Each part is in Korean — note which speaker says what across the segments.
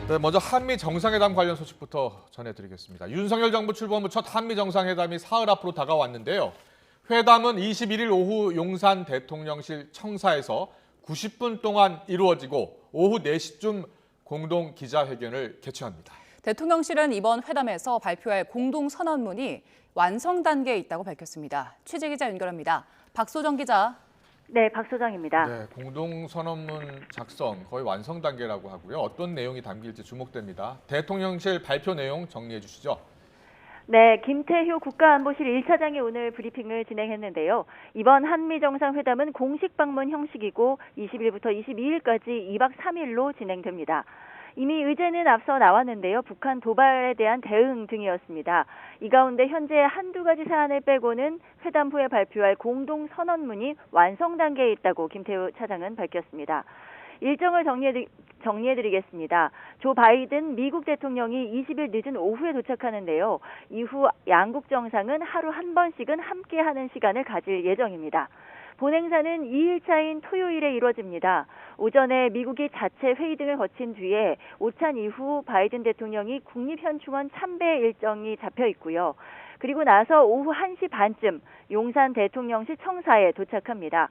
Speaker 1: 네, 먼저 한미 정상회담 관련 소식부터 전해드리겠습니다. 윤석열 정부 출범 후 첫 한미 정상회담이 사흘 앞으로 다가왔는데요. 회담은 21일 오후 용산 대통령실 청사에서 90분 동안 이루어지고 오후 4시쯤 공동 기자회견을 개최합니다.
Speaker 2: 대통령실은 이번 회담에서 발표할 공동 선언문이 완성 단계에 있다고 밝혔습니다. 취재 기자 연결합니다. 박소정 기자.
Speaker 3: 네, 박소정입니다.
Speaker 1: 네, 공동 선언문 작성 거의 완성 단계라고 하고요. 어떤 내용이 담길지 주목됩니다. 대통령실 발표 내용 정리해 주시죠.
Speaker 3: 네, 김태효 국가안보실 1차장이 오늘 브리핑을 진행했는데요. 이번 한미 정상회담은 공식 방문 형식이고 20일부터 22일까지 2박 3일로 진행됩니다. 이미 의제는 앞서 나왔는데요. 북한 도발에 대한 대응 등이었습니다. 이 가운데 현재 한두 가지 사안을 빼고는 회담 후에 발표할 공동 선언문이 완성 단계에 있다고 김태우 차장은 밝혔습니다. 일정을 정리해드리겠습니다. 조 바이든 미국 대통령이 20일 늦은 오후에 도착하는데요. 이후 양국 정상은 하루 한 번씩은 함께하는 시간을 가질 예정입니다. 본행사는 2일차인 토요일에 이루어집니다. 오전에 미국이 자체 회의 등을 거친 뒤에 오찬 이후 바이든 대통령이 국립현충원 참배 일정이 잡혀 있고요. 그리고 나서 오후 1시 반쯤 용산 대통령실 청사에 도착합니다.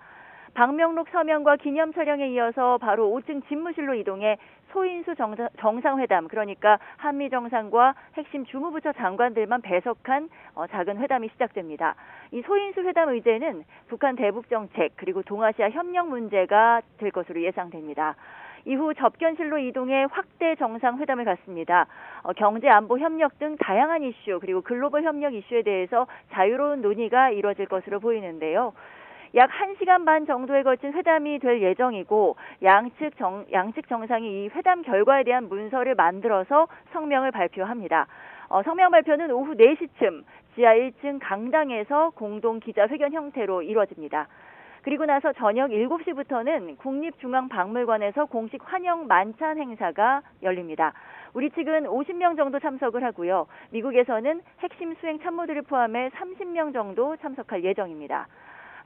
Speaker 3: 방명록 서명과 기념 촬영에 이어서 바로 5층 집무실로 이동해 소인수 정상회담, 그러니까 한미 정상과 핵심 주무부처 장관들만 배석한 작은 회담이 시작됩니다. 이 소인수 회담 의제는 북한 대북 정책 그리고 동아시아 협력 문제가 될 것으로 예상됩니다. 이후 접견실로 이동해 확대 정상회담을 갖습니다. 경제 안보 협력 등 다양한 이슈 그리고 글로벌 협력 이슈에 대해서 자유로운 논의가 이루어질 것으로 보이는데요. 약 1시간 반 정도에 걸친 회담이 될 예정이고 양측 정상이 이 회담 결과에 대한 문서를 만들어서 성명을 발표합니다. 성명 발표는 오후 4시쯤 지하 1층 강당에서 공동 기자회견 형태로 이루어집니다. 그리고 나서 저녁 7시부터는 국립중앙박물관에서 공식 환영 만찬 행사가 열립니다. 우리 측은 50명 정도 참석을 하고요. 미국에서는 핵심 수행 참모들을 포함해 30명 정도 참석할 예정입니다.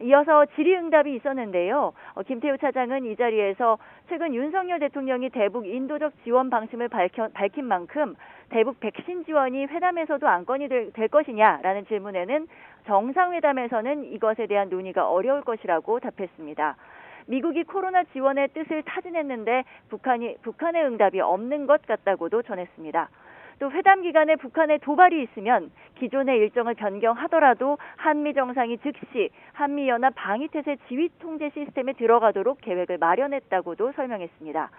Speaker 3: 이어서 질의응답이 있었는데요. 김태우 차장은 이 자리에서 최근 윤석열 대통령이 대북 인도적 지원 방침을 밝힌 만큼 대북 백신 지원이 회담에서도 안건이 될 것이냐라는 질문에는 정상회담에서는 이것에 대한 논의가 어려울 것이라고 답했습니다. 미국이 코로나 지원의 뜻을 타진했는데 북한의 응답이 없는 것 같다고도 전했습니다. 또 회담 기간에 북한의 도발이 있으면 기존의 일정을 변경하더라도 한미 정상이 즉시 한미연합 방위태세 지휘통제 시스템에 들어가도록 계획을 마련했다고도 설명했습니다.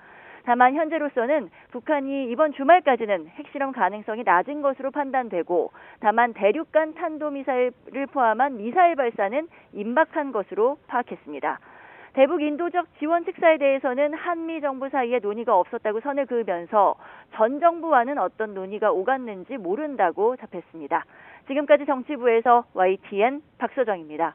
Speaker 3: 다만 현재로서는 북한이 이번 주말까지는 핵실험 가능성이 낮은 것으로 판단되고 다만 대륙간 탄도미사일을 포함한 미사일 발사는 임박한 것으로 파악했습니다. 대북 인도적 지원 특사에 대해서는 한미 정부 사이에 논의가 없었다고 선을 그으면서 전 정부와는 어떤 논의가 오갔는지 모른다고 답했습니다. 지금까지 정치부에서 YTN 박소정입니다.